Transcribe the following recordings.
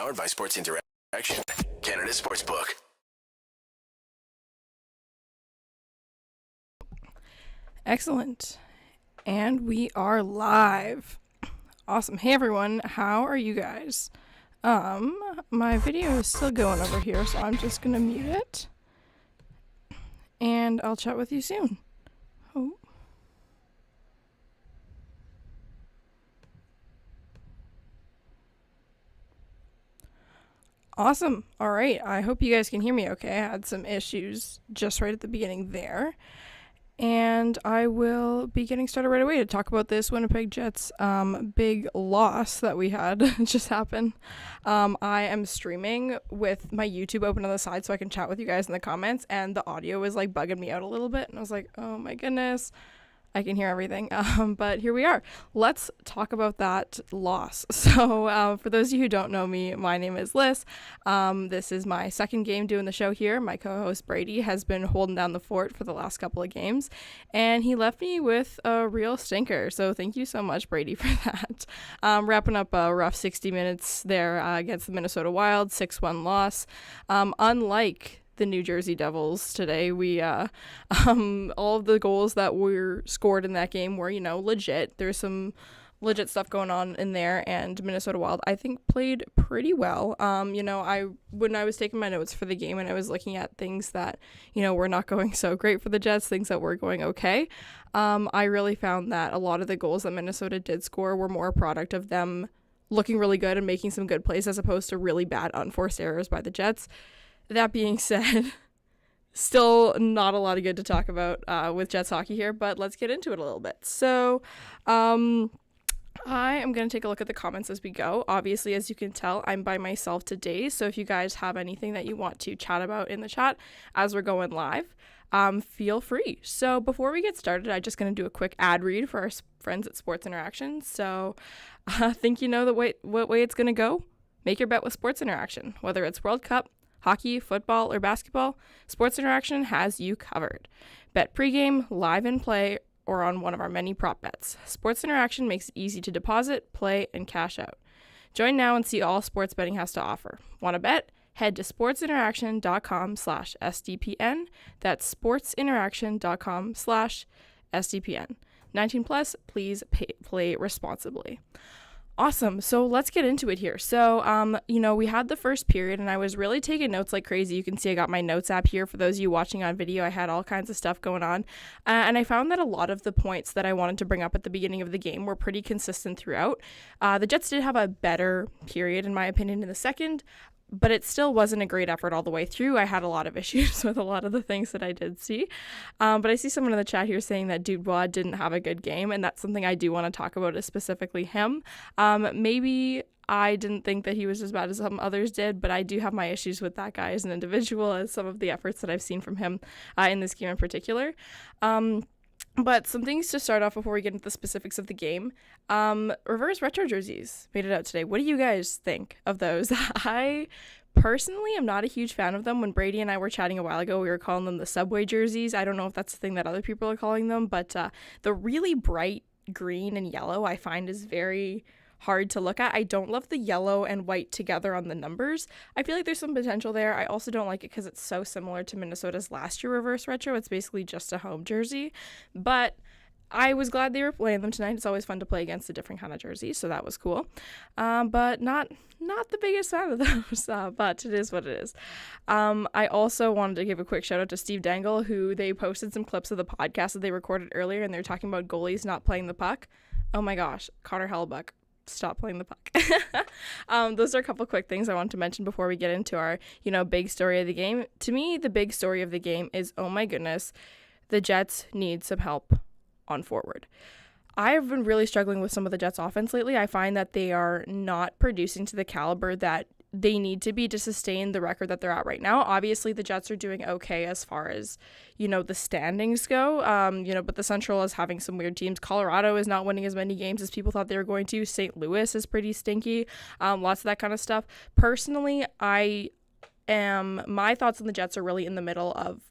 Powered by Sports Interaction, Canada Sportsbook. Excellent. And we are live. Awesome. Hey everyone, how are you guys? My video is still going over here, so I'm just gonna mute it. And I'll chat with you soon. Oh. Awesome. All right. I hope you guys can hear me okay. I had some issues just right at the beginning there. And I will be getting started right away to talk about this Winnipeg Jets big loss that we had just happen. I am streaming with my YouTube open on the side so I can chat with you guys in the comments, and the audio was like bugging me out a little bit, and I was like, oh my goodness. I can hear everything, but here we are. Let's talk about that loss. So for those of you who don't know me, my name is Liz. This is my second game doing the show here. My co-host Brady has been holding down the fort for the last couple of games, and he left me with a real stinker. So thank you so much, Brady, for that. Wrapping up a rough 60 minutes there against the Minnesota Wild, 6-1 loss. Unlike the New Jersey Devils today, we all of the goals that were scored in that game were, legit. There's some legit stuff going on in there, and Minnesota Wild, I think, played pretty well. When I was taking my notes for the game and I was looking at things that, were not going so great for the Jets, things that were going okay, I really found that a lot of the goals that Minnesota did score were more a product of them looking really good and making some good plays as opposed to really bad unforced errors by the Jets. That being said, still not a lot of good to talk about with Jets hockey here, but let's get into it a little bit. So I am going to take a look at the comments as we go. Obviously, as you can tell, I'm by myself today, so if you guys have anything that you want to chat about in the chat as we're going live, feel free. So before we get started, I'm just going to do a quick ad read for our friends at Sports Interaction. So think you know what way it's going to go? Make your bet with Sports Interaction, whether it's World Cup, hockey, football, or basketball, Sports Interaction has you covered. Bet pregame, live in play, or on one of our many prop bets. Sports Interaction makes it easy to deposit, play, and cash out. Join now and see all sports betting has to offer. Want to bet? Head to sportsinteraction.com/SDPN. That's sportsinteraction.com/SDPN. 19 plus, please play responsibly. Awesome. So let's get into it here. So, we had the first period and I was really taking notes like crazy. You can see I got my notes app here. For those of you watching on video, I had all kinds of stuff going on. And I found that a lot of the points that I wanted to bring up at the beginning of the game were pretty consistent throughout. The Jets did have a better period, in my opinion, in the second, but it still wasn't a great effort all the way through. I had a lot of issues with a lot of the things that I did see. But I see someone in the chat here saying that Dubois didn't have a good game, and that's something I do want to talk about, is specifically him. Maybe I didn't think that he was as bad as some others did, but I do have my issues with that guy as an individual, as some of the efforts that I've seen from him in this game in particular. But some things to start off before we get into the specifics of the game. Reverse retro jerseys made it out today. What do you guys think of those? I personally am not a huge fan of them. When Brady and I were chatting a while ago, we were calling them the Subway jerseys. I don't know if that's the thing that other people are calling them, but the really bright green and yellow I find is very hard to look at. I don't love the yellow and white together on the numbers. I feel like there's some potential there. I also don't like it because it's so similar to Minnesota's last year reverse retro. It's basically just a home jersey, but I was glad they were playing them tonight. It's always fun to play against a different kind of jersey, so that was cool. But not the biggest fan of those, but it is what it is. I also wanted to give a quick shout out to Steve Dangle, who they posted some clips of the podcast that they recorded earlier, and they're talking about goalies not playing the puck. Oh my gosh, Connor Hellebuyck, stop playing the puck. Those are a couple quick things I want to mention before we get into our, big story of the game. To me, the big story of the game is, oh my goodness, the Jets need some help on forward. I've been really struggling with some of the Jets offense lately. I find that they are not producing to the caliber that they need to be to sustain the record that they're at right now. Obviously, the Jets are doing okay as far as, the standings go, but the Central is having some weird teams. Colorado is not winning as many games as people thought they were going to. St. Louis is pretty stinky. Lots of that kind of stuff. Personally, my thoughts on the Jets are really in the middle of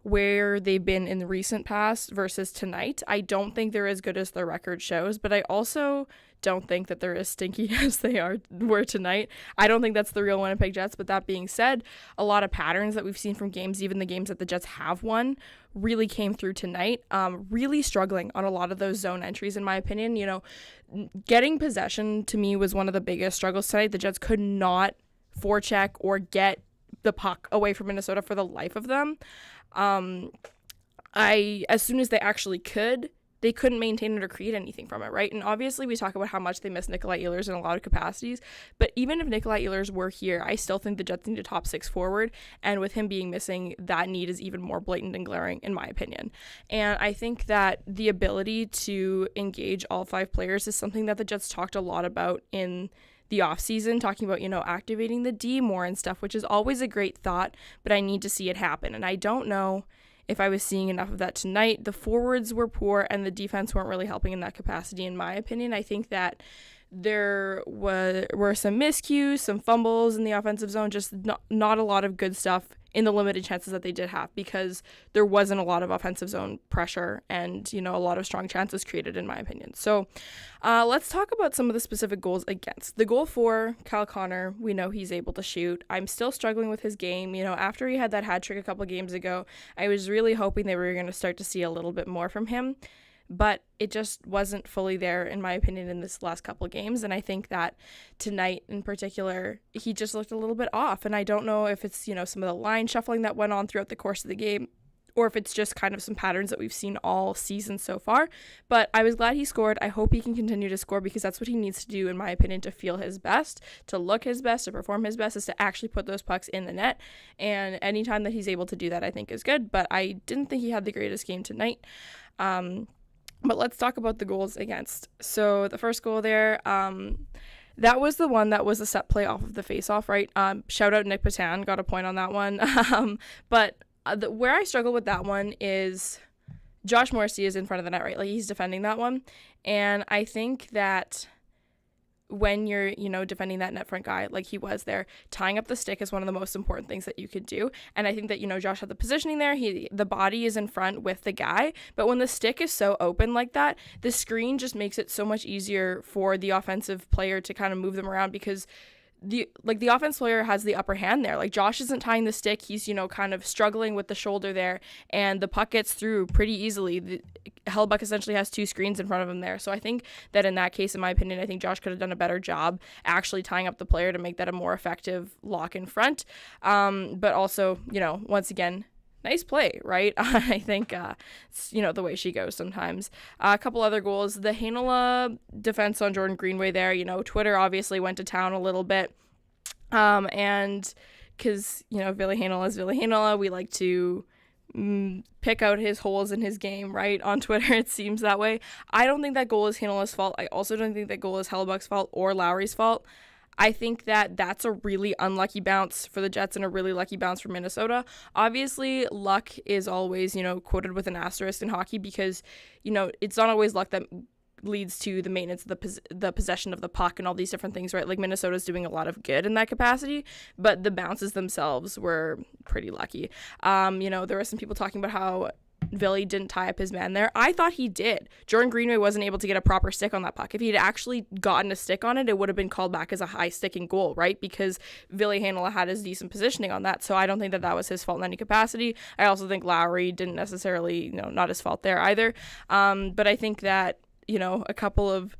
where they've been in the recent past versus tonight. I don't think they're as good as their record shows, but I also don't think that they're as stinky as were tonight. I don't think that's the real Winnipeg Jets, but that being said, a lot of patterns that we've seen from games, even the games that the Jets have won, really came through tonight. Really struggling on a lot of those zone entries, in my opinion. You know, getting possession to me was one of the biggest struggles tonight. The Jets could not forecheck or get the puck away from Minnesota for the life of them. As soon as they actually could, they couldn't maintain it or create anything from it, right? And obviously we talk about how much they miss Nikolai Ehlers in a lot of capacities, but even if Nikolai Ehlers were here, I still think the Jets need a top 6 forward, and with him being missing, that need is even more blatant and glaring, in my opinion. And I think that the ability to engage all 5 players is something that the Jets talked a lot about in the offseason, talking about, you know, activating the D more and stuff, which is always a great thought, but I need to see it happen. And I don't know if I was seeing enough of that tonight. The forwards were poor and the defense weren't really helping in that capacity, in my opinion. I think that there were some miscues, some fumbles in the offensive zone, just not a lot of good stuff in the limited chances that they did have, because there wasn't a lot of offensive zone pressure and, you know, a lot of strong chances created, in my opinion. So let's talk about some of the specific goals against. The goal for Kyle Connor, we know he's able to shoot. I'm still struggling with his game. You know, after he had that hat trick a couple games ago, I was really hoping they were going to start to see a little bit more from him, but it just wasn't fully there, in my opinion, in this last couple of games. And I think that tonight in particular, he just looked a little bit off. And I don't know if it's, you know, some of the line shuffling that went on throughout the course of the game, or if it's just kind of some patterns that we've seen all season so far. But I was glad he scored. I hope he can continue to score, because that's what he needs to do, in my opinion, to feel his best, to look his best, to perform his best, is to actually put those pucks in the net. And anytime that he's able to do that, I think is good. But I didn't think he had the greatest game tonight. But let's talk about the goals against. So the first goal there, that was the one that was a set play off of the face-off, right? Shout out Nick Patan, got a point on that one. But where I struggle with that one is Josh Morrissey is in front of the net, right? Like, he's defending that one. And I think that when you're, you know, defending that net front guy like he was there, tying up the stick is one of the most important things that you could do. And I think that, you know, Josh had the positioning there. The body is in front with the guy, but when the stick is so open like that, the screen just makes it so much easier for the offensive player to kind of move them around, because the offense player has the upper hand there. Like, Josh isn't tying the stick. He's, you know, kind of struggling with the shoulder there, and the puck gets through pretty easily. Hellbuck essentially has 2 screens in front of him there. So I think that in that case, in my opinion, I think Josh could have done a better job actually tying up the player to make that a more effective lock in front. But also, you know, once again, nice play, right? I think, it's, you know, the way she goes sometimes. A couple other goals. The Heinola defense on Jordan Greenway there, you know, Twitter obviously went to town a little bit. And because, you know, Villi Heinola is Villi Heinola, we like to pick out his holes in his game, right? On Twitter, it seems that way. I don't think that goal is Heinola's fault. I also don't think that goal is Hellbuck's fault or Lowry's fault. I think that that's a really unlucky bounce for the Jets and a really lucky bounce for Minnesota. Obviously, luck is always, you know, quoted with an asterisk in hockey, because, you know, it's not always luck that leads to the maintenance of the possession of the puck and all these different things, right? Like, Minnesota's doing a lot of good in that capacity, but the bounces themselves were pretty lucky. You know, there were some people talking about how Villi didn't tie up his man there. I thought he did. Jordan Greenway wasn't able to get a proper stick on that puck. If he had actually gotten a stick on it, it would have been called back as a high sticking goal, right? Because Villi Heinola had his decent positioning on that. So I don't think that that was his fault in any capacity. I also think Lowry didn't necessarily, you know, not his fault there either. But I think that, you know, a couple of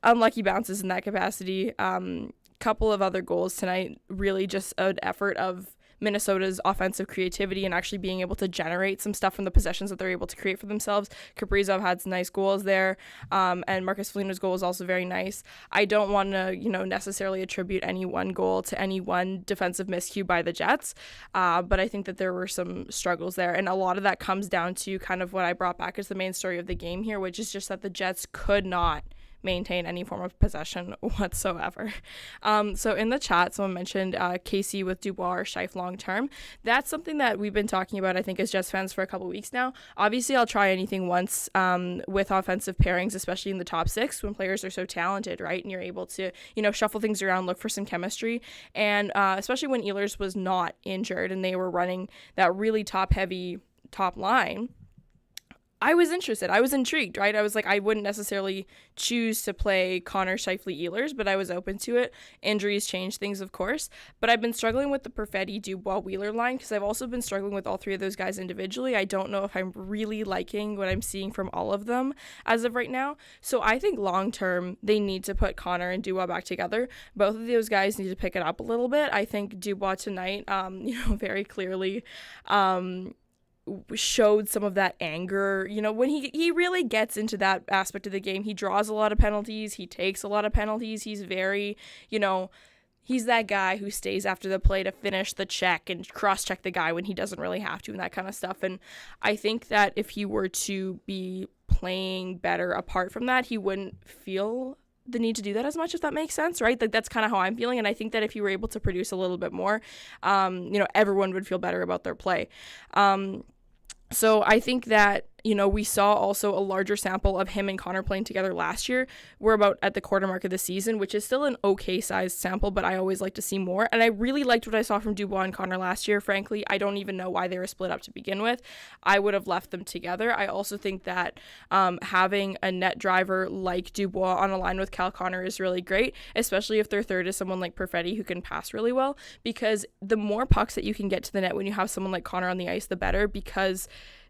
unlucky bounces in that capacity. Couple of other goals tonight, really just an effort of Minnesota's offensive creativity and actually being able to generate some stuff from the possessions that they're able to create for themselves. Kaprizov had some nice goals there, and Marcus Foligno's goal was also very nice. I don't want to, you know, necessarily attribute any one goal to any one defensive miscue by the Jets, but I think that there were some struggles there, and a lot of that comes down to kind of what I brought back as the main story of the game here, which is just that the Jets could not maintain any form of possession whatsoever. So in the chat, someone mentioned Casey with Dubois or Scheif long term. That's something that we've been talking about, I think, as Jets fans for a couple weeks now. Obviously, I'll try anything once with offensive pairings, especially in the top 6 when players are so talented, right? And you're able to, you know, shuffle things around, look for some chemistry. And especially when Ehlers was not injured and they were running that really top-heavy top line, I was interested. I was intrigued, right? I was like, I wouldn't necessarily choose to play Connor, Scheifele, Ehlers, but I was open to it. Injuries change things, of course. But I've been struggling with the Perfetti, Dubois, Wheeler line because I've also been struggling with all three of those guys individually. I don't know if I'm really liking what I'm seeing from all of them as of right now. So I think long term, they need to put Connor and Dubois back together. Both of those guys need to pick it up a little bit. I think Dubois tonight, very clearly, showed some of that anger, when he really gets into that aspect of the game. He draws a lot of penalties, he takes a lot of penalties, he's very, he's that guy who stays after the play to finish the check and cross-check the guy when he doesn't really have to and that kind of stuff. And I think that if he were to be playing better apart from that, he wouldn't feel the need to do that as much, if that makes sense, right? Like, that's kind of how I'm feeling. And I think that if you were able to produce a little bit more, everyone would feel better about their play. So I think that, we saw also a larger sample of him and Connor playing together last year. We're about at the quarter mark of the season, which is still an okay sized sample, but I always like to see more. And I really liked what I saw from Dubois and Connor last year. Frankly, I don't even know why they were split up to begin with. I would have left them together. I also think that having a net driver like Dubois on a line with Cal Connor is really great, especially if their third is someone like Perfetti who can pass really well, because the more pucks that you can get to the net when you have someone like Connor on the ice, the better, because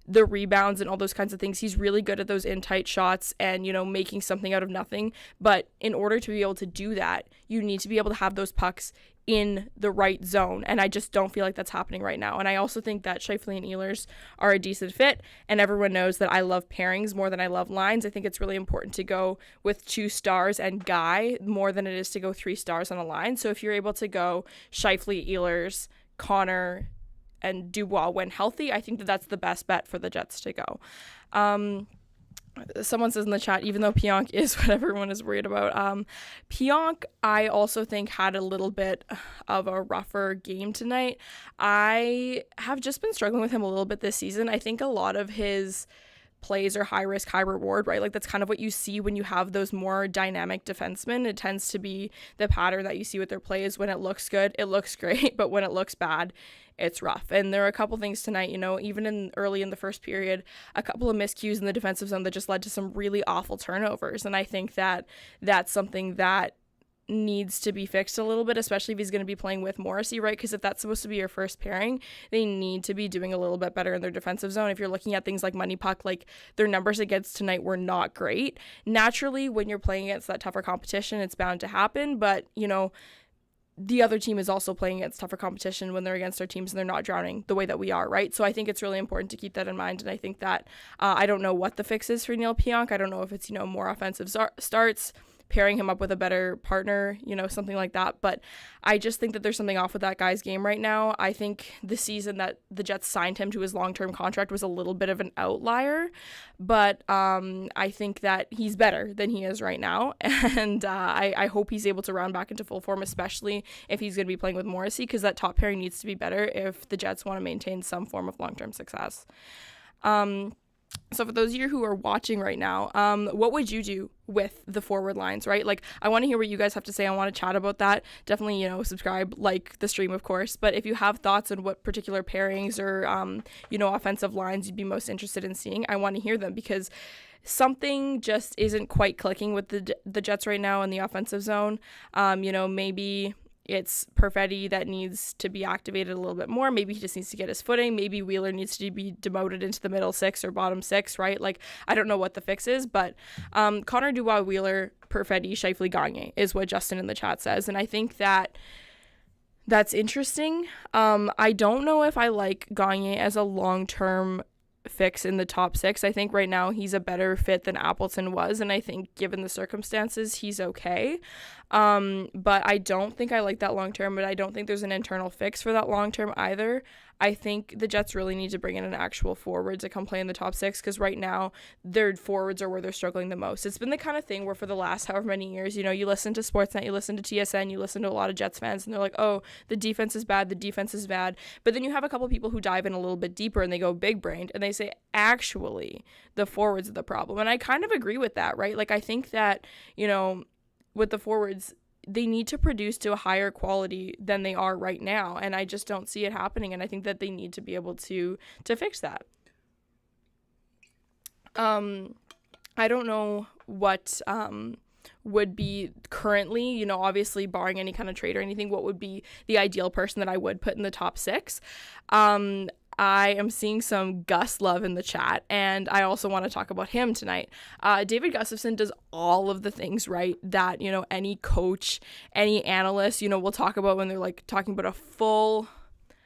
the rebounds and all those kinds of things, he's really good at those in tight shots and, making something out of nothing. But in order to be able to do that, you need to be able to have those pucks in the right zone. And I just don't feel like that's happening right now. And I also think that Scheifele and Ehlers are a decent fit. And everyone knows that I love pairings more than I love lines. I think it's really important to go with 2 stars and Guy more than it is to go 3 stars on a line. So if you're able to go Scheifele, Ehlers, Connor, and Dubois when healthy, I think that that's the best bet for the Jets to go. Someone says in the chat, even though Pionk is what everyone is worried about, Pionk, I also think, had a little bit of a rougher game tonight. I have just been struggling with him a little bit this season. I think a lot of his plays are high risk, high reward, right? Like, that's kind of what you see when you have those more dynamic defensemen. It tends to be the pattern that you see with their plays. When it looks good, it looks great, but when it looks bad, it's rough. And there are a couple things tonight, even early in the first period, a couple of miscues in the defensive zone that just led to some really awful turnovers. And I think that that's something that needs to be fixed a little bit, especially if he's going to be playing with Morrissey, right? Because if that's supposed to be your first pairing, they need to be doing a little bit better in their defensive zone. If you're looking at things like Money Puck, like, their numbers against tonight were not great. Naturally, when you're playing against that tougher competition, it's bound to happen, but the other team is also playing against tougher competition when they're against our teams and they're not drowning the way that we are, right? So I think it's really important to keep that in mind. And I think that I don't know what the fix is for Neil Pionk. I don't know if it's, more offensive starts, pairing him up with a better partner, something like that. But I just think that there's something off with that guy's game right now. I think the season that the Jets signed him to his long-term contract was a little bit of an outlier, but I think that he's better than he is right now. And I hope he's able to round back into full form, especially if he's going to be playing with Morrissey, because that top pairing needs to be better if the Jets want to maintain some form of long-term success. So for those of you who are watching right now, what would you do with the forward lines, right? Like, I want to hear what you guys have to say. I want to chat about that. Definitely, subscribe, like the stream, of course. But if you have thoughts on what particular pairings or, offensive lines you'd be most interested in seeing, I want to hear them, because something just isn't quite clicking with the Jets right now in the offensive zone. Maybe it's Perfetti that needs to be activated a little bit more. Maybe he just needs to get his footing. Maybe Wheeler needs to be demoted into the middle 6 or bottom 6, right? Like, I don't know what the fix is, but Connor, Dubois, Wheeler, Perfetti, Scheifele, Gagne is what Justin in the chat says. And I think that that's interesting. I don't know if I like Gagne as a long-term fix in the top 6. I think right now he's a better fit than Appleton was, and I think given the circumstances, he's okay. But I don't think I like that long term, but I don't think there's an internal fix for that long term either. I think the Jets really need to bring in an actual forward to come play in the top 6, because right now their forwards are where they're struggling the most. It's been the kind of thing where for the last however many years, you listen to Sportsnet, you listen to TSN, you listen to a lot of Jets fans, and they're like, oh, the defense is bad. But then you have a couple people who dive in a little bit deeper and they go big brained and they say, actually, the forwards are the problem. And I kind of agree with that, right? Like, I think that, with the forwards, they need to produce to a higher quality than they are right now, and I just don't see it happening, and I think that they need to be able to fix that. I don't know what would be currently, obviously barring any kind of trade or anything, what would be the ideal person that I would put in the top 6. I am seeing some Gus love in the chat, and I also want to talk about him tonight. David Gustafsson does all of the things right that, any coach, any analyst, will talk about when they're like talking about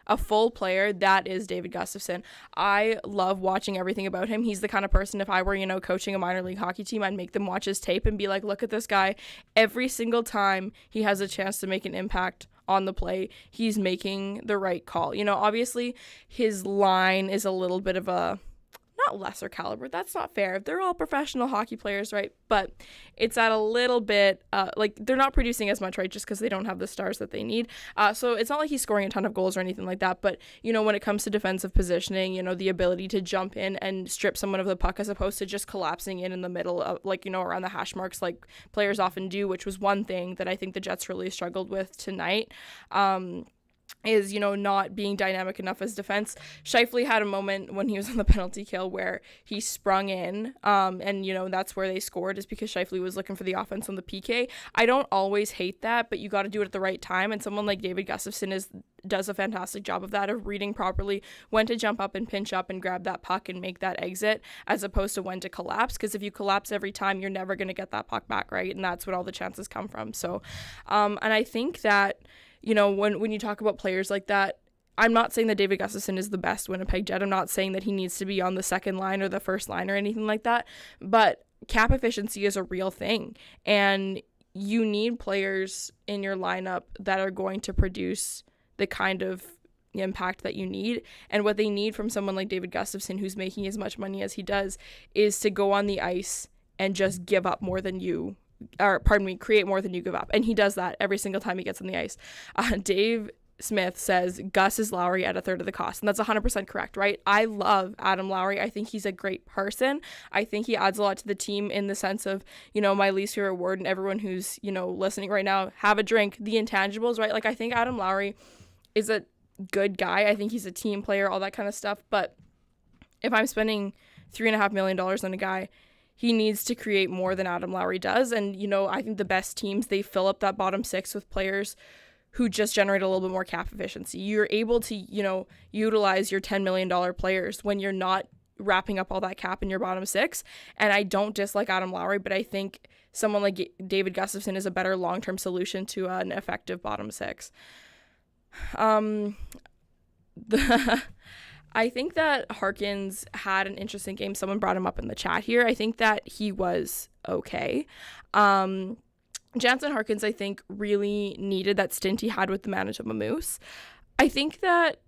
a full player. That is David Gustafsson. I love watching everything about him. He's the kind of person, if I were, coaching a minor league hockey team, I'd make them watch his tape and be like, look at this guy. Every single time he has a chance to make an impact on the play, he's making the right call. Obviously his line is a little bit of a, not lesser caliber, that's not fair. They're all professional hockey players, right? But it's at a little bit, they're not producing as much, right? Just because they don't have the stars that they need. So it's not like he's scoring a ton of goals or anything like that. But, when it comes to defensive positioning, the ability to jump in and strip someone of the puck as opposed to just collapsing in the middle of, around the hash marks like players often do, which was one thing that I think the Jets really struggled with tonight. Is, not being dynamic enough as defense. Scheifele had a moment when he was on the penalty kill where he sprung in, and, that's where they scored, is because Scheifele was looking for the offense on the PK. I don't always hate that, but you got to do it at the right time, and someone like David Gustafsson does a fantastic job of that, of reading properly when to jump up and pinch up and grab that puck and make that exit, as opposed to when to collapse, because if you collapse every time, you're never going to get that puck back, right? And that's what all the chances come from. So, and I think that, when you talk about players like that, I'm not saying that David Gustafsson is the best Winnipeg Jet. I'm not saying that he needs to be on the second line or the first line or anything like that. But cap efficiency is a real thing. And you need players in your lineup that are going to produce the kind of impact that you need. And what they need from someone like David Gustafsson, who's making as much money as he does, is to go on the ice and just give up more than you create more than you give up. And he does that every single time he gets on the ice. Dave Smith says Gus is Lowry at a third of the cost. And that's 100% correct, right? I love Adam Lowry. I think he's a great person. I think he adds a lot to the team in the sense of, my least favorite word, and everyone who's, listening right now, have a drink, the intangibles, right? I think Adam Lowry is a good guy. I think he's a team player, all that kind of stuff. But if I'm spending $3.5 million on a guy, he needs to create more than Adam Lowry does. And, I think the best teams, they fill up that bottom 6 with players who just generate a little bit more cap efficiency. You're able to, utilize your $10 million players when you're not wrapping up all that cap in your bottom 6. And I don't dislike Adam Lowry, but I think someone like David Gustafsson is a better long-term solution to an effective bottom 6. I think that Harkins had an interesting game. Someone brought him up in the chat here. I think that he was okay. Jansen Harkins, I think, really needed that stint he had with the Manitoba Moose. I think that,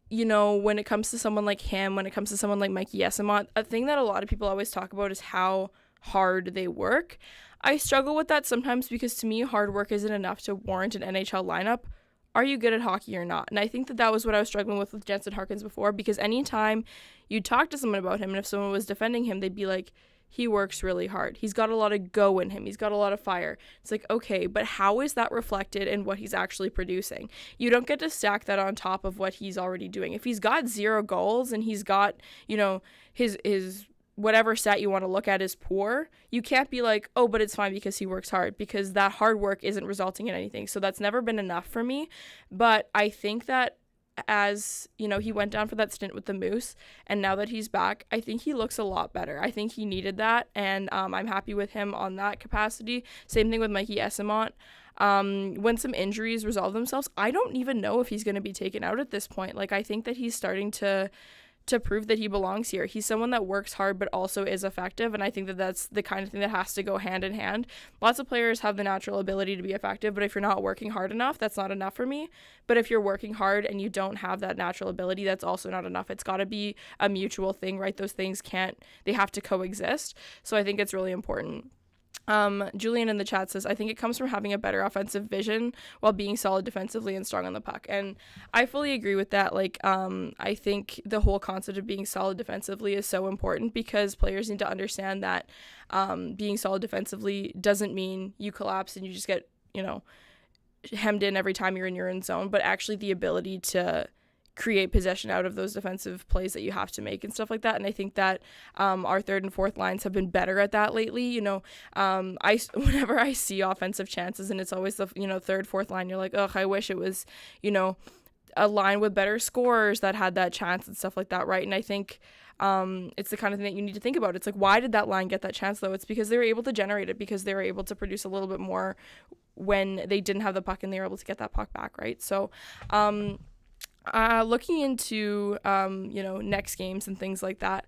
when it comes to someone like him, when it comes to someone like Mikey Eyssimont, a thing that a lot of people always talk about is how hard they work. I struggle with that sometimes because to me, hard work isn't enough to warrant an NHL lineup. Are you good at hockey or not? And I think that was what I was struggling with Jansen Harkins before, because anytime you talk to someone about him, and if someone was defending him, they'd be like, he works really hard. He's got a lot of go in him. He's got a lot of fire. It's like, okay, but how is that reflected in what he's actually producing? You don't get to stack that on top of what he's already doing. If he's got 0 goals and he's got, his whatever stat you want to look at is poor, you can't be like, oh, but it's fine because he works hard, because that hard work isn't resulting in anything. So that's never been enough for me. But I think that as, he went down for that stint with the Moose, and now that he's back, I think he looks a lot better. I think he needed that, and I'm happy with him on that capacity. Same thing with Mikey Eyssimont. When some injuries resolve themselves, I don't even know if he's going to be taken out at this point. I think that he's starting to prove that he belongs here. He's someone that works hard but also is effective, and I think that that's the kind of thing that has to go hand in hand. Lots of players have the natural ability to be effective, but if you're not working hard enough, that's not enough for me. But if you're working hard and you don't have that natural ability, that's also not enough. It's got to be a mutual thing, right? Those things they have to coexist. So I think it's really important. Julian in the chat says, I think it comes from having a better offensive vision while being solid defensively and strong on the puck. And I fully agree with that. I think the whole concept of being solid defensively is so important, because players need to understand that being solid defensively doesn't mean you collapse and you just get, hemmed in every time you're in your own zone, but actually the ability to create possession out of those defensive plays that you have to make and stuff like that. And I think that our third and fourth lines have been better at that lately. You know, whenever I see offensive chances, and it's always the, you know, third, fourth line, you're like, ugh, I wish it was, you know, a line with better scorers that had that chance and stuff like that, right? And I think it's the kind of thing that you need to think about. It's like, why did that line get that chance, though? It's because they were able to generate it, because they were able to produce a little bit more when they didn't have the puck and they were able to get that puck back, right? So looking into, you know, next games and things like that,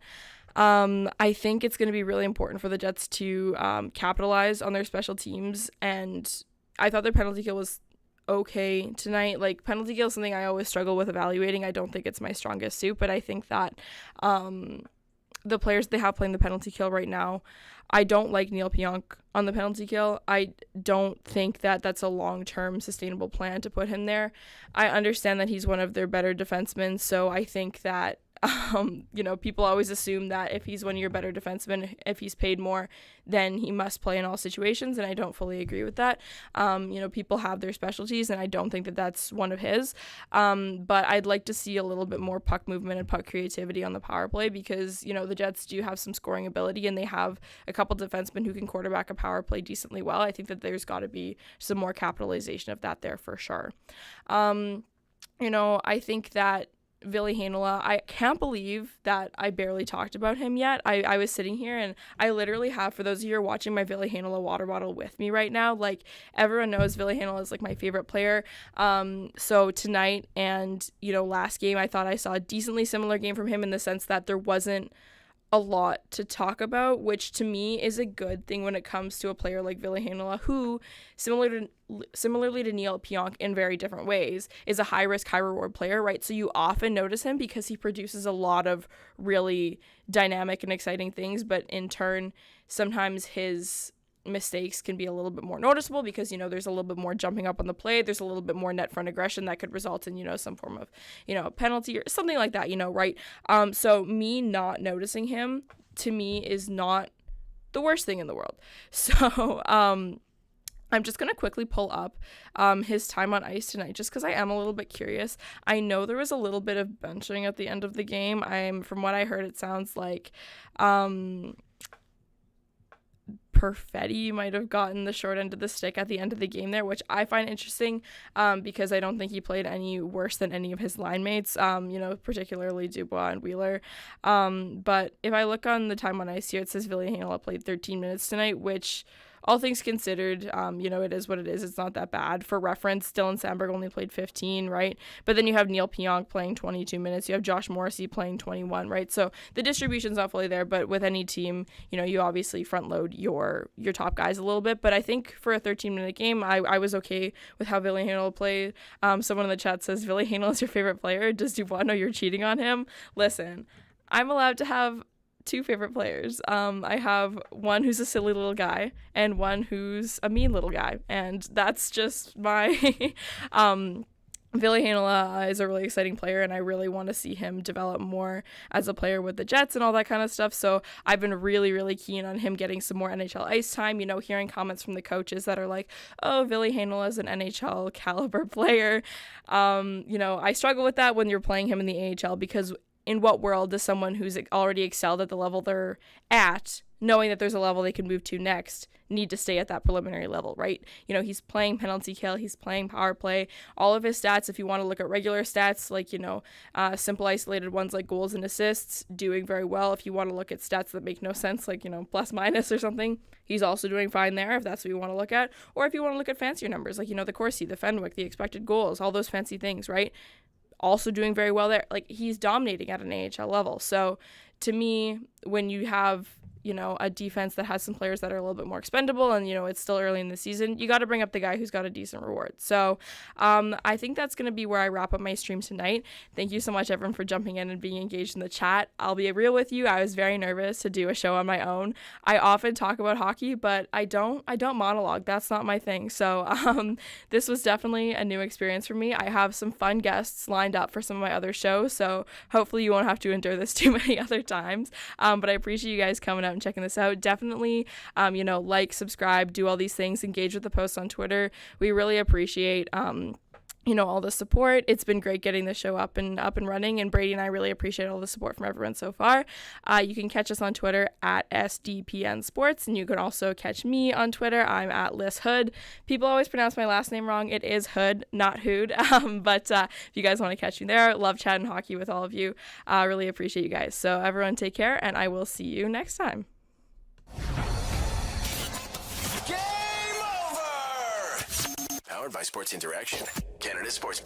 I think it's going to be really important for the Jets to capitalize on their special teams. And I thought their penalty kill was okay tonight. Like, penalty kill is something I always struggle with evaluating. I don't think it's my strongest suit, but I think that the players they have playing the penalty kill right now, I don't like Neil Pionk on the penalty kill. I don't think that that's a long-term sustainable plan to put him there. I understand that he's one of their better defensemen, so I think that you know, people always assume that if he's one of your better defensemen, if he's paid more, then he must play in all situations, and I don't fully agree with that. You know, people have their specialties, and I don't think that that's one of his. But I'd like to see a little bit more puck movement and puck creativity on the power play, because, you know, the Jets do have some scoring ability, and they have a couple defensemen who can quarterback a power play decently well. I think that there's got to be some more capitalization of that there for sure. You know, I think that Villi, I can't believe that I barely talked about him yet. I was sitting here and I literally have, for those of you who are watching, my Villi water bottle with me right now. Like, everyone knows Villi is like my favorite player. So tonight and, you know, last game, I thought I saw a decently similar game from him in the sense that there wasn't a lot to talk about, which to me is a good thing when it comes to a player like Villi who, similarly to Neil Pionk in very different ways, is a high-risk, high-reward player, right? So you often notice him because he produces a lot of really dynamic and exciting things, but in turn, sometimes his mistakes can be a little bit more noticeable because, you know, there's a little bit more jumping up on the play, there's a little bit more net front aggression that could result in, you know, some form of, you know, penalty or something like that, you know, right? So me not noticing him, to me, is not the worst thing in the world. So I'm just going to quickly pull up his time on ice tonight, just because I am a little bit curious. I know there was a little bit of benching at the end of the game. From what I heard, it sounds like Perfetti might have gotten the short end of the stick at the end of the game there, which I find interesting because I don't think he played any worse than any of his line mates, you know, particularly Dubois and Wheeler. But if I look on the time on ice here, it says Villi played 13 minutes tonight, which, all things considered, you know, it is what it is. It's not that bad. For reference, Dylan Sandberg only played 15, right? But then you have Neil Pionk playing 22 minutes. You have Josh Morrissey playing 21, right? So the distribution's not fully there, but with any team, you know, you obviously front load your top guys a little bit. But I think for a 13-minute game, I was okay with how Villi played. Someone in the chat says, Villi is your favorite player. Does Dubois know you're cheating on him? Listen, I'm allowed to have two favorite players. I have one who's a silly little guy and one who's a mean little guy, and that's just my Villi is a really exciting player, and I really want to see him develop more as a player with the Jets and all that kind of stuff. So I've been really, really keen on him getting some more NHL ice time. You know, hearing comments from the coaches that are like, oh, Villi is an NHL caliber player. You know, I struggle with that when you're playing him in the AHL, because in what world does someone who's already excelled at the level they're at, knowing that there's a level they can move to next, need to stay at that preliminary level, right? You know, he's playing penalty kill, he's playing power play, all of his stats, if you want to look at regular stats, like, you know, simple isolated ones like goals and assists, doing very well. If you want to look at stats that make no sense, like, you know, plus minus or something, he's also doing fine there, if that's what you want to look at. Or if you want to look at fancier numbers, like, you know, the Corsi, the Fenwick, the expected goals, all those fancy things, right? Also doing very well there. Like, he's dominating at an AHL level. So to me, when you have, you know, a defense that has some players that are a little bit more expendable and, you know, it's still early in the season, you got to bring up the guy who's got a decent reward. So I think that's going to be where I wrap up my stream tonight. Thank you so much, everyone, for jumping in and being engaged in the chat. I'll be real with you. I was very nervous to do a show on my own. I often talk about hockey, but I don't monologue. That's not my thing. So this was definitely a new experience for me. I have some fun guests lined up for some of my other shows, so hopefully you won't have to endure this too many other times. But I appreciate you guys coming out and checking this out. Definitely, you know, like, subscribe, do all these things, engage with the posts on Twitter. We really appreciate all the support. It's been great getting the show up and running, and Brady and I really appreciate all the support from everyone so far. You can catch us on Twitter at SDPN Sports, and you can also catch me on Twitter. I'm at Liz Hood. People always pronounce my last name wrong. It is Hood, not Hood. But if you guys want to catch me there, love chatting hockey with all of you. Really appreciate you guys. So everyone take care, and I will see you next time. Powered by Sports Interaction, Canada Sportsbook.